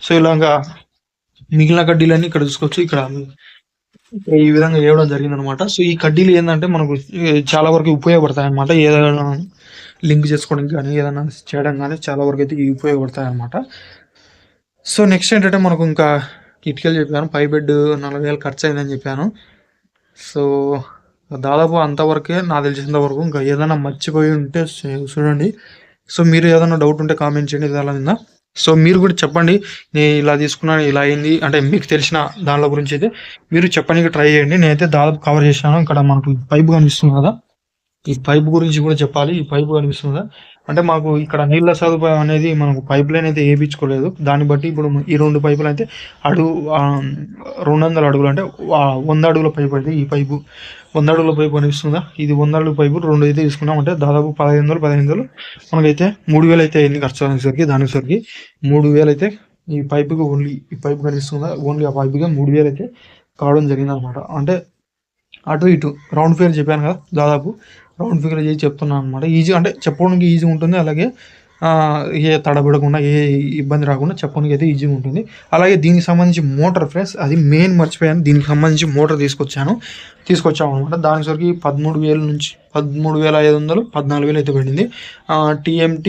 సో, ఇలాగా మిగిలిన కడ్డీలన్నీ ఇక్కడ చూసుకోవచ్చు. ఇక్కడ ఈ విధంగా వేయడం జరిగిందనమాట. సో, ఈ కడ్డీలు ఏంటంటే మనకు చాలా వరకు ఉపయోగపడతాయి అనమాట. ఏదైనా లింక్ చేసుకోవడానికి కానీ, ఏదైనా చేయడం కానీ చాలా వరకు అయితే ఉపయోగపడతాయి అనమాట. సో, నెక్స్ట్ ఏంటంటే మనకు ఇంకా ఇటుకలు చెప్పాను. పై బెడ్ 40,000 ఖర్చు అయిందని చెప్పాను. సో, దాదాపు అంతవరకే నాకు తెలిసినంత వరకు. ఇంకా ఏదైనా మర్చిపోయి ఉంటే చూడండి. సో, మీరు ఏదైనా డౌట్ ఉంటే కామెంట్ చేయండి దాని మీద. సో, మీరు కూడా చెప్పండి, నేను ఇలా తీసుకున్నాను, ఇలా అయింది అంటే మీకు తెలిసిన దానిలో గురించి అయితే మీరు చెప్పడానికి ట్రై చేయండి. నేనైతే దాదాపు కవర్ చేశాను. ఇక్కడ మనకు పైపు కనిపిస్తుంది కదా, ఈ పైపు గురించి కూడా చెప్పాలి. ఈ పైపు కనిపిస్తుందా అంటే మాకు ఇక్కడ నీళ్ళ సదుపాయం అనేది మనకు పైప్ లైన్ అయితే వేయించుకోలేదు. దాన్ని బట్టి ఇప్పుడు ఈ 2 పైపులు అయితే 200 అడుగులు అంటే 100 అడుగుల పైపు అయితే ఈ పైపు 100 అడుగుల పైపు కనిపిస్తుందా, ఇది 100 అడుగుల పైపు 2 అయితే తీసుకున్నాం. అంటే దాదాపు 1500 మనకైతే 3,000 అయితే అయింది ఖర్చు అనేసరికి. దానిసరికి 3,000 అయితే ఈ పైపుకి, ఓన్లీ ఈ పైపు కనిపిస్తుందా, ఓన్లీ ఆ పైపుగా 3,000 అయితే కావడం జరిగింది అనమాట. అంటే అటు ఇటు రౌండ్ ఫిగర్ చెప్పాను కదా, దాదాపు రౌండ్ ఫిగర్ చేసి చెప్తున్నాను అనమాట. ఈజీ అంటే చెప్పడానికి ఈజీ ఉంటుంది. అలాగే ఏ తడబడకుండా, ఏ ఇబ్బంది రాకుండా చెప్పడానికి అయితే ఈజీగా ఉంటుంది. అలాగే దీనికి సంబంధించి మోటార్ ఫ్రెండ్స్, అది మెయిన్ మర్చిపోయాను. దీనికి సంబంధించి మోటార్ తీసుకొచ్చాము అనమాట. దానికి 13,000 నుంచి 13,500, 14,000 అయితే పడింది. TMT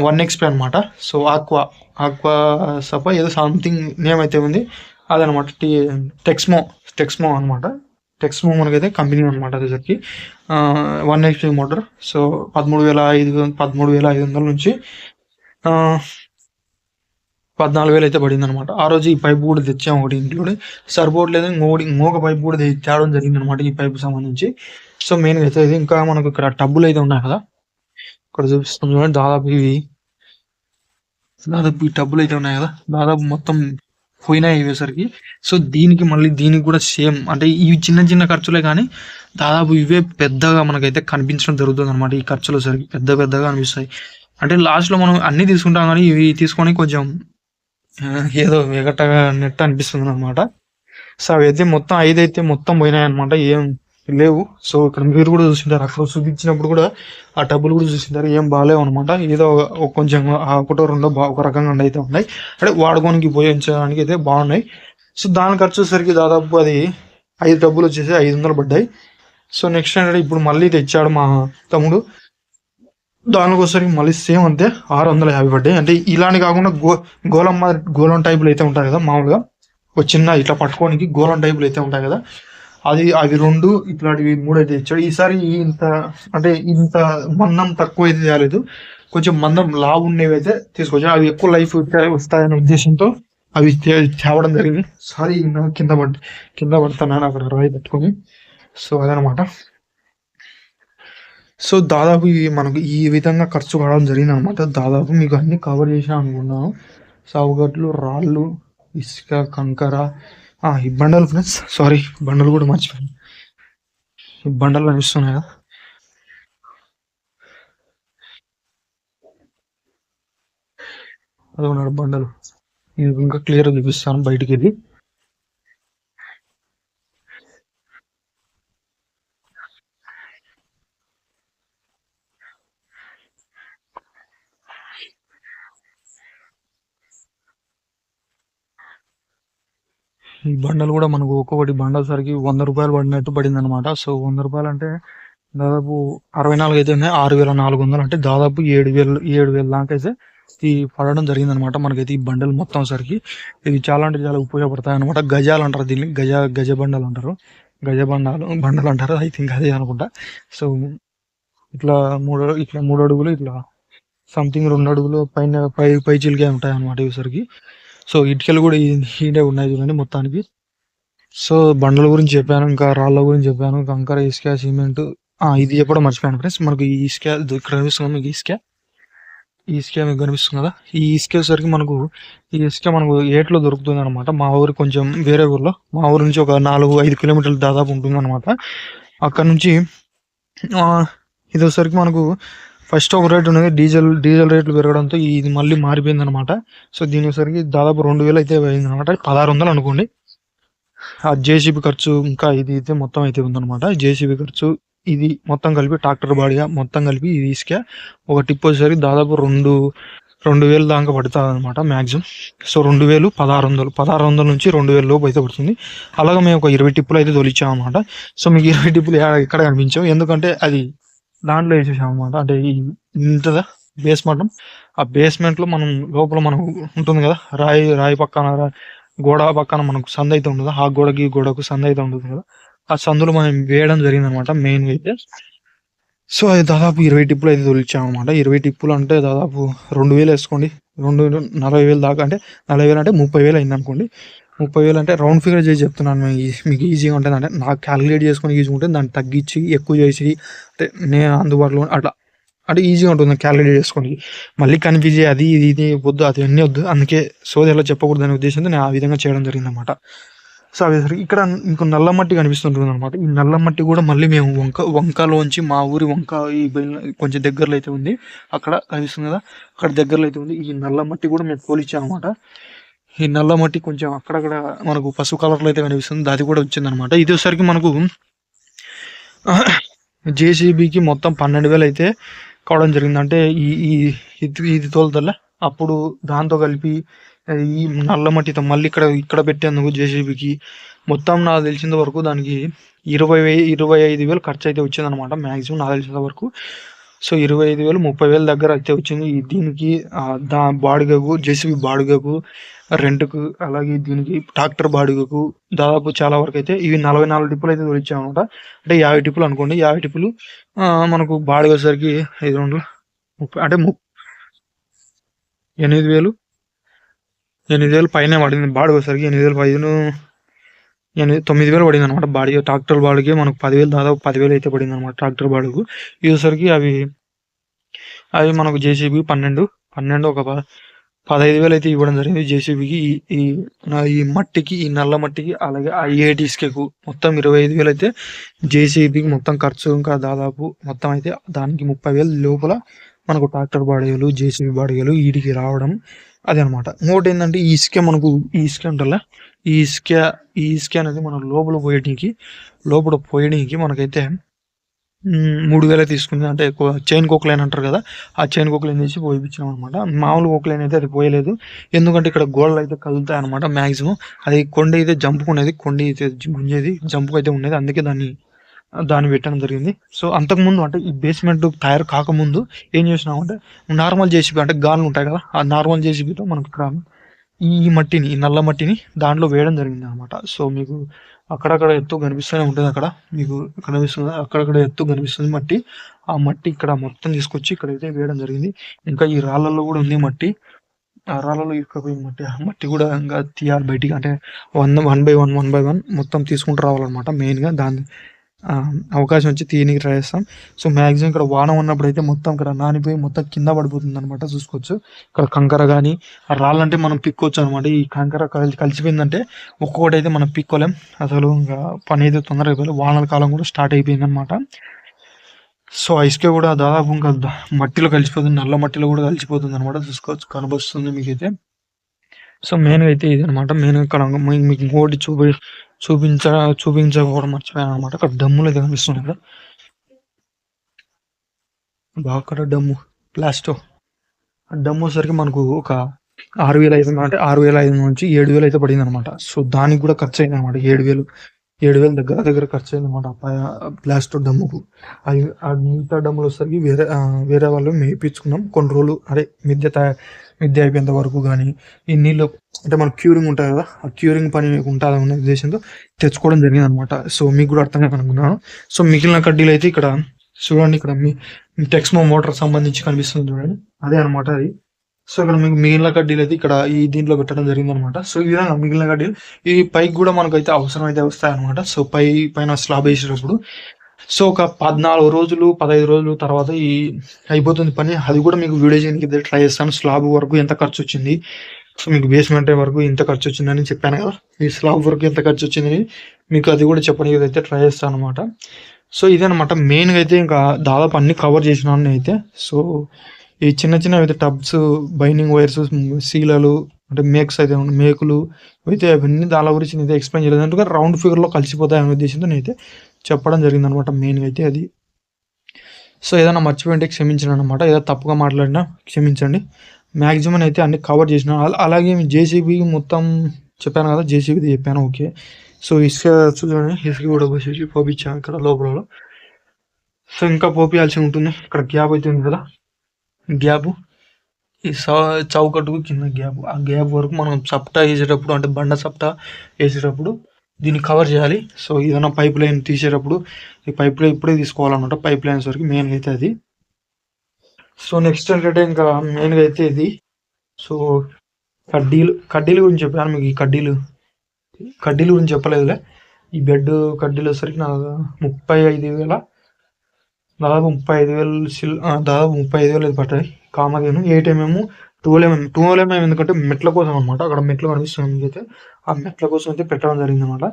1XP అనమాట. సో, ఆక్వా సపా ఏదో సంథింగ్ నేమ్ అయితే ఉంది అదనమాట. టెక్స్మో అనమాట. టెక్స్మో మనకైతే కంపెనీ అనమాట. అదేసరికి 1XP మోటార్. సో, 13,500 నుంచి 14,000 అయితే పడింది అనమాట. ఆ రోజు ఈ పైపు కూడా తెచ్చాము, ఒకటి ఇంక్లూడ్ సరిపోవట్లేదు. ఇంకొక పైపు కూడా తేవడం జరిగింది అనమాట ఈ పైపు సంబంధించి. సో, మెయిన్గా అయితే ఇది. ఇంకా మనకు ఇక్కడ టబ్బులు అయితే ఉన్నాయి కదా, ఇక్కడ చూపిస్తాం చూడండి. దాదాపు ఈ టబ్బులు అయితే ఉన్నాయి కదా, దాదాపు మొత్తం పోయినాయి ఇవేసరికి. సో, దీనికి కూడా సేమ్ అంటే ఇవి చిన్న చిన్న ఖర్చులే కానీ దాదాపు ఇవే పెద్దగా మనకైతే కనిపించడం జరుగుతుంది అనమాట. ఈ ఖర్చులు సరికి పెద్దగా అనిపిస్తాయి. అంటే లాస్ట్లో మనం అన్నీ తీసుకుంటాం కానీ ఇవి తీసుకొని కొంచెం ఏదో ఎగటగా నెట్ అనిపిస్తుంది అనమాట. సో, అవి అయితే మొత్తం 5 అయితే మొత్తం పోయినాయి అనమాట, ఏం లేవు. సో, ఇక్కడ మీరు కూడా చూసింటారు, అక్కడ చూపించినప్పుడు కూడా ఆ టబ్బులు కూడా చూసింటారు, ఏం బాగాలేవు అనమాట. ఏదో కొంచెం ఒకటో రెండో ఒక రకంగా అయితే ఉన్నాయి. అంటే వాడుకోనికి ఉపయోగించడానికి అయితే బాగున్నాయి. సో, దాని ఖర్చు వచ్చేసరికి దాదాపు అది 5 టబ్బులు వచ్చేసి 500 పడ్డాయి. సో, నెక్స్ట్ ఏంటంటే ఇప్పుడు మళ్ళీ తెచ్చాడు మా తమ్ముడు. దానికోసరికి మళ్ళీ సేమ్ అంతే 650 పడ్డాయి. అంటే ఇలానే కాకుండా గోళం టైపులు అయితే ఉంటాయి కదా, మామూలుగా ఒక చిన్న ఇట్లా పట్టుకోనికి గోళం టైపులు అయితే ఉంటాయి కదా, అవి 2 ఇట్లాంటివి 3 అయితే ఇచ్చాడు. ఈసారి ఇంత మందం తక్కువ అయితే తేలేదు, కొంచెం మందం లావు ఉండేవి అయితే తీసుకొచ్చాడు. అవి ఎక్కువ లైఫ్ వస్తాయనే ఉద్దేశంతో అవి తేవడం జరిగింది. సారీ, కింద పడుతున్నాను అక్కడ రాయి పెట్టుకొని. సో, అదనమాట. సో దాదాపు మనకు ఈ విధంగా ఖర్చు కావడం జరిగింది అనమాట. దాదాపు మీకు అన్ని కవర్ చేసిన అనుకున్నాను. సావుగట్లు, రాళ్ళు, ఇసుక, కంకర, ఈ బండలు ఫ్రెండ్స్, సారీ బండలు కూడా మర్చిపోయాను. ఈ బండలు కనిపిస్తున్నాయి కదా, అది ఉన్నాడు బండలు. ఇది ఇంకా క్లియర్గా చూపిస్తాను బయటికి వెళ్ళి. ఈ బండలు కూడా మనకు ఒక్కొక్కటి బండల సరికి 100 రూపాయలు పడినట్టు పడింది అనమాట. సో 100 రూపాయలు అంటే దాదాపు 64 అయితే ఉన్నాయి. 6400 అంటే దాదాపు 7,000 దాకా అయితే ఈ పడడం జరిగింది అనమాట. మనకైతే ఈ బండలు మొత్తం సరికి ఇవి చాలా అంటే చాలా ఉపయోగపడతాయి అనమాట. గజాలు అంటారు దీన్ని, గజ బండలు అంటారు, బండలు అంటారు. ఐ థింక్ అదే అనుకుంటా. సో ఇట్లా 3 అడుగులు, ఇట్లా సంథింగ్ 2 అడుగులు పై చిలికే ఉంటాయి అనమాట ఇవి. సో ఇటుకలు కూడా ఈడే ఉన్నాయి చూడండి మొత్తానికి. సో బండల గురించి చెప్పాను, ఇంకా రాళ్ళ గురించి చెప్పాను, కంకర, ఇసుక, సిమెంట్. ఇది చెప్పడం మర్చిపోయాను ఫ్రెండ్స్. మనకు ఈ ఇసుక ఇక్కడ కనిపిస్తుంది మీకు, ఇసుక మీకు కనిపిస్తుంది కదా. ఈ ఇసుక సరికి ఈ ఇసుక మనకు ఏట్లో దొరుకుతుంది అనమాట. మా ఊరు కొంచెం వేరే ఊర్లో, మా ఊరు నుంచి ఒక 4-5 కిలోమీటర్లు దాదాపు ఉంటుంది అనమాట. అక్కడ నుంచి ఇది వచ్చేసరికి మనకు ఫస్ట్ ఒక రేట్ ఉన్నది, డీజిల్ రేట్లు పెరగడంతో ఇది మళ్ళీ మారిపోయింది అనమాట. సో దీని వచ్చేసరికి దాదాపు 2,000 అయితే అయింది అనమాట. 1,600 అనుకోండి. ఆ జేసీబీ ఖర్చు ఇంకా ఇది అయితే మొత్తం అయితే ఉందన్నమాట. జేసీబీ ఖర్చు ఇది మొత్తం కలిపి, ట్రాక్టర్ బాడిగా మొత్తం కలిపి ఇది ఇసుక ఒక టిప్ వచ్చేసరికి దాదాపు 2,000 దాకా పడుతుంది అనమాట మ్యాక్సిమం. సో 2,000, 1,600 నుంచి 2,000 లోపు అయితే పడుతుంది. అలాగే మేము ఒక 20 టిప్పులు అయితే తొలిచాం అనమాట. సో మీకు 20 టిప్పులు ఎక్కడ కనిపించాం, ఎందుకంటే అది దాంట్లో వేసేసాం అనమాట. అంటే ఇంతదా బేస్మెంట్, ఆ బేస్మెంట్లో లోపల మనం ఉంటుంది కదా, రాయి పక్కన గోడ పక్కన మనకు సందు అయితే ఉండదు, ఆ గోడకు సందు అయితే ఉంటుంది కదా, ఆ సందులో మనం వేయడం జరిగింది అనమాట మెయిన్ అయితే. సో అది దాదాపు 20 టిప్పులు అయితే తొలిచాం అనమాట. 20 టిప్పులు అంటే దాదాపు 2,000 వేసుకోండి, 40,000 దాకా. అంటే 40,000 అంటే 30,000 అయింది అనుకోండి. 30,000 అంటే రౌండ్ ఫిగర్ చేసి చెప్తున్నాను మీకు ఈజీగా ఉంటుంది. అంటే నాకు క్యాలిక్యులేట్ చేసుకొని ఈజీగా ఉంటుంది, దాన్ని తగ్గించి ఎక్కువ చేసి అంటే నేను అందుబాటులో అట్లా అంటే ఈజీగా ఉంటుంది క్యాలిక్యులేట్ చేసుకోండి. మళ్ళీ కన్ఫ్యూజ్ అది ఇది వద్దు, అది అన్నీ వద్దు, అందుకే సోది ఎలా చెప్పకూడదు అనే ఉద్దేశంతో నేను ఆ విధంగా చేయడం జరిగింది అనమాట. సో అవి ఇక్కడ ఇంకో నల్ల మట్టి కనిపిస్తుంటుంది అనమాట. ఈ నల్ల మట్టి కూడా మళ్ళీ మేము వంకలోంచి, మా ఊరి వంక ఈ కొంచెం దగ్గరలో అయితే ఉంది, అక్కడ కనిపిస్తుంది కదా, అక్కడ దగ్గరలో అయితే ఉంది. ఈ నల్ల మట్టి కూడా మేము పోలిచ్చాం అనమాట. ఈ నల్ల మట్టి కొంచెం అక్కడక్కడ మనకు పసుపు కలర్లో అయితే కనిపిస్తుంది, అది కూడా వచ్చిందనమాట. ఇది వచ్చేసరికి మనకు జేసీబీకి మొత్తం 12,000 అయితే కావడం జరిగింది. అంటే ఇది తోలుతలే అప్పుడు దాంతో కలిపి ఈ నల్ల మట్టితో మళ్ళీ ఇక్కడ పెట్టేందుకు జేసీబీకి మొత్తం నాకు తెలిసిన వరకు దానికి 25,000 ఖర్చు అయితే వచ్చిందనమాట మ్యాక్సిమం నాకు తెలిసిన వరకు. సో 25,000, 30,000 దగ్గర అయితే వచ్చింది దీనికి. బాడుగకు, జేసీబీ బాడుగకు, రెంట్కు, అలాగే దీనికి ట్రాక్టర్ బాడుగకు దాదాపు చాలా వరకు అయితే ఇవి 44 టిప్పులు అయితే తోలిచ్చామన్నమాట. అంటే 50 టిప్పులు అనుకోండి. 50 టిప్పులు మనకు బాడుగ వచ్చేసరికి 5 అంటే 8,000 పైన పడింది బాడుగ వచ్చేసరికి. 9,000 పడింది అనమాట బాడిగ. ట్రాక్టర్ బాడిగే మనకు 10,000, దాదాపు 10,000 అయితే పడింది అనమాట ట్రాక్టర్ బాడుగు. ఇదేసరికి అవి మనకు జేసీబీ 12 ఒక 15,000 అయితే ఇవ్వడం జరిగింది జేసీబీకి. ఈ మట్టికి, ఈ నల్ల మట్టికి, అలాగే ఆ ఏటి ఇసుకకు మొత్తం 25,000 అయితే జేసీబీకి మొత్తం ఖర్చు. ఇంకా దాదాపు మొత్తం అయితే దానికి 30,000 లోపల మనకు ట్రాక్టర్ బాడిగలు, జేసీబీ బాడిగలు వీటికి రావడం అది అనమాట. ఇంకోటి ఏంటంటే ఈ ఇసుక ఉంటుందా, ఈ ఇసుక అనేది మనం లోపల పోయడానికి మనకైతే 3,000 తీసుకుంది. అంటే చైన్ కోక్లైన్ అంటారు కదా, ఆ చైన్ కోక్లైన్ చేసి పోయిపించాం అనమాట. మామూలు కోక్లైన్ అయితే అది పోయలేదు, ఎందుకంటే ఇక్కడ గోడలు అయితే కదులుతాయి అనమాట మ్యాక్సిమం. అది కొండ అయితే జంపుకునేది, కొండ అయితే గుంజేది, జంపుకు అయితే ఉండేది, అందుకే దాన్ని పెట్టడం జరిగింది. సో అంతకుముందు అంటే ఈ బేస్మెంట్ తయారు కాకముందు ఏం చేసినామంటే నార్మల్ జేసీబీ, అంటే గాన్లు ఉంటాయి కదా, ఆ నార్మల్ జేసీబీతో మనకు ఇక్కడ ఈ నల్ల మట్టిని దాంట్లో వేయడం జరిగింది అనమాట. సో మీకు అక్కడక్కడ ఎత్తు కనిపిస్తూనే ఉంటుంది, అక్కడ మీకు కనిపిస్తుంది, అక్కడక్కడ ఎత్తు కనిపిస్తుంది మట్టి. ఆ మట్టి ఇక్కడ మొత్తం తీసుకొచ్చి ఇక్కడైతే వేయడం జరిగింది. ఇంకా ఈ రాళ్ళల్లో కూడా ఉంది మట్టి, ఆ రాళ్ళలో ఇరుక్కుపోయిన మట్టి, ఆ మట్టి కూడా ఇంకా తీయాలి బయటికి. అంటే వన్ బై వన్ మొత్తం తీసుకుంటూ రావాలన్నమాట మెయిన్గా. అవకాశం వచ్చి తీయనికి ట్రై చేస్తాం. సో మ్యాక్సిమం ఇక్కడ వాన ఉన్నప్పుడు అయితే మొత్తం ఇక్కడ నానిపోయి మొత్తం కింద పడిపోతుంది అనమాట. చూసుకోవచ్చు ఇక్కడ కంకర కానీ రాళ్ళంటే మనం పిక్కోవచ్చు అనమాట. ఈ కంకర కలిసిపోయిందంటే ఒక్కొక్కటి అయితే మనం పిక్కోలేం అసలు. ఇంకా పని అయితే తొందరగా అయిపోయింది. వానల కాలం కూడా స్టార్ట్ అయిపోయింది అనమాట. సో ఇసుక కూడా దాదాపు ఇంకా మట్టిలో కలిసిపోతుంది, నల్ల మట్టిలో కూడా కలిసిపోతుంది అనమాట. చూసుకోవచ్చు, కనబడుతుంది మీకైతే. సో మెయిన్గా అయితే ఇది అనమాట. మెయిన్ ఇక్కడ మీకు ఇంకోటి చూపించకపోవడం మర్చిపోయాను అనమాట. అక్కడ డమ్ములు అయితే కనిపిస్తుంది కదా, బాగా అక్కడ డమ్ము ప్లాస్టో డమ్ము వచ్చేసరికి మనకు ఒక 6,500 అంటే 6,500 నుంచి 7,000 అయితే పడింది అనమాట. సో దానికి కూడా ఖర్చు అయింది అనమాట. 7,000 దగ్గర ఖర్చు అయింది అనమాట ప్లాస్టో డమ్ముకు. అది ఆ మిగతా డమ్ములు వచ్చేసరికి వేరే వాళ్ళు మేపించుకున్నాం కొన్ని రోజులు. అదే మిద్దె అయిపోయేంత వరకు కానీ ఈ నీళ్ళు అంటే మనకు క్యూరింగ్ ఉంటుంది కదా, ఆ క్యూరింగ్ పని ఉంటుంది అనే ఉద్దేశంతో తెచ్చుకోవడం జరిగింది అనమాట. సో మీకు కూడా అర్థం అనుకున్నాను. సో మిగిలిన కడ్డీలు అయితే ఇక్కడ చూడండి, ఇక్కడ మీ టెక్స్మో మోటార్ సంబంధించి కనిపిస్తుంది చూడండి, అదే అనమాట అది. సో ఇక్కడ మీకు మిగిలిన కడ్డీలు అయితే ఇక్కడ ఈ దీంట్లో పెట్టడం జరిగింది అనమాట. సో ఈ విధంగా మిగిలిన కడ్డీలు ఈ పైకి కూడా మనకు అయితే అవసరం అయితే వస్తాయి అనమాట. సో పైన స్లాబ్ వేసేటప్పుడు సో ఒక 14 రోజులు 15 రోజుల తర్వాత ఈ అయిపోతుంది పని. అది కూడా మీకు వీడియో చేయడానికి ట్రై చేస్తాను. స్లాబ్ వరకు ఎంత ఖర్చు వచ్చింది, సో మీకు బేస్మెంట్ వరకు ఇంత ఖర్చు వచ్చిందని చెప్పాను కదా, ఈ స్లాబ్ వరకు ఎంత ఖర్చు వచ్చిందని మీకు అది కూడా చెప్పడానికి అయితే ట్రై చేస్తాను అనమాట. సో ఇదనమాట మెయిన్గా అయితే ఇంకా దాదాపు అన్ని కవర్ చేసినాను అయితే. సో ఈ చిన్న అయితే టబ్స్, బైండింగ్ వైర్స్, సీలలు అంటే మేకులు అయితే అవన్నీ దాని గురించి నేనైతే ఎక్స్ప్లెయిన్ చేయలేదు. అంటే రౌండ్ ఫిగర్లో కలిసిపోతాయి అనే ఉద్దేశంతో నేనైతే చెప్పడం జరిగింది అనమాట మెయిన్గా అయితే అది. సో ఏదైనా మర్చిపోయింటే క్షమించండి అనమాట, ఏదో తప్పుగా మాట్లాడినా క్షమించండి. మ్యాక్సిమం అయితే అన్ని కవర్ చేసిన. అలాగే జేసీబీ మొత్తం చెప్పాను కదా, జేసీబీది చెప్పాను ఓకే. సో ఇసుక చూడండి, ఇసుక కూడా పోసేసి పోపించాను ఇక్కడ లోపల. సో ఇంకా పోపియాల్సి ఉంటుంది. ఇక్కడ గ్యాప్ అయితే ఉంది కదా, గ్యాప్ ఈ చౌకట్టుకు కింద గ్యాప్, ఆ గ్యాప్ వరకు మనం సప్టా వేసేటప్పుడు అంటే బండ సప్టా వేసేటప్పుడు దీన్ని కవర్ చేయాలి. సో ఏదైనా పైప్ లైన్ తీసేటప్పుడు ఈ పైప్ లైన్ ఇప్పుడే తీసుకోవాలన్నమాట, పైప్ లైన్స్ వరకు మెయిన్గా అయితే అది. సో నెక్స్ట్ ఏంటంటే ఇంకా మెయిన్గా అయితే ఇది. సో కడ్డీలు గురించి చెప్పాను మీకు. ఈ కడ్డీలు గురించి చెప్పలేదులే. ఈ బెడ్ కడ్డీలు వచ్చేసరికి నా 35,000, దాదాపు 35,000 అయితే పట్టాయి. కామధేను 8mm 12mm ఎందుకంటే మెట్ల కోసం అనమాట. అక్కడ మెట్లు కనిపిస్తుంది మీకు అయితే, ఆ మెట్ల కోసం అయితే పెట్టడం జరిగింది అనమాట.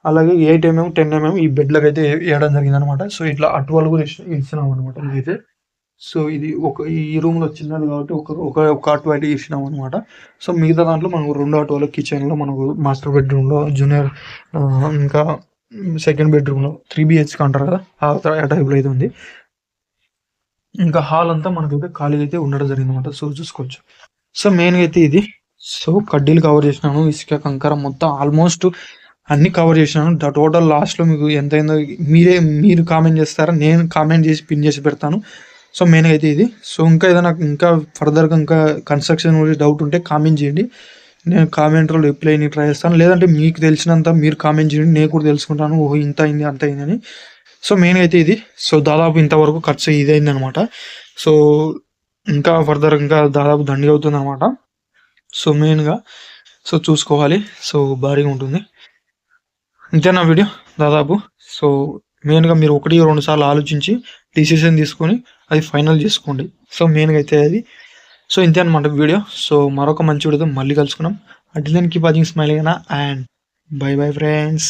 అలాగే 8mm 10mm ఈ బెడ్లకు అయితే వేయడం జరిగింది అనమాట. సో ఇట్లా అటువలు కూడా ఇచ్చినాం అనమాట ఇదైతే. సో ఇది ఈ రూమ్లో చిన్నది కాబట్టి ఒక అటు అయితే ఇచ్చినాం అనమాట. సో మిగతా దాంట్లో మనకు 2 అటువలు కిచెన్లో, మనకు మాస్టర్ బెడ్రూమ్లో, జూనియర్ ఇంకా సెకండ్ బెడ్రూమ్లో 3BHK అంటారు కదా, ఆ టైప్లో అయితే ఉంది. ఇంకా హాల్ అంతా మనకైతే ఖాళీ అయితే ఉండడం జరిగింది అనమాట. సో చూసుకోవచ్చు. సో మెయిన్గా అయితే ఇది. సో కడ్డీలు కవర్ చేసినాను, ఇసుక కంకర మొత్తం ఆల్మోస్ట్ అన్ని కవర్ చేసినాను. టోటల్ లాస్ట్లో మీకు ఎంత అయిందో మీరు కామెంట్ చేస్తారా, నేను కామెంట్ చేసి పిన్ చేసి పెడతాను. సో మెయిన్గా అయితే ఇది. సో ఇంకా ఏదైనా ఇంకా ఫర్దర్గా ఇంకా కన్స్ట్రక్షన్ గురించి డౌట్ ఉంటే కామెంట్ చేయండి, నేను కామెంట్లో రిప్లై ట్రై చేస్తాను. లేదంటే మీకు తెలిసినంత మీరు కామెంట్ చేయండి, నేను కూడా తెలుసుకుంటాను. ఓహో ఇంత అయింది అంత అయిందని. సో మెయిన్ అయితే ఇది. సో దాదాపు ఇంతవరకు ఖర్చు ఇదైంది అనమాట. సో ఇంకా ఫర్దర్ ఇంకా దాదాపు దండిగా అవుతుంది అనమాట. సో మెయిన్గా సో చూసుకోవాలి. సో భారీగా ఉంటుంది. ఇంతేనా వీడియో దాదాపు. సో మెయిన్గా మీరు 1-2 సార్లు ఆలోచించి డిసిషన్ తీసుకొని అది ఫైనల్ చేసుకోండి. సో మెయిన్గా అయితే అది. సో ఇంతే అనమాట వీడియో. సో మరొక మంచి వీడియోతో మళ్ళీ కలుసుకున్నాం. At then keep watching smiling and bye friends.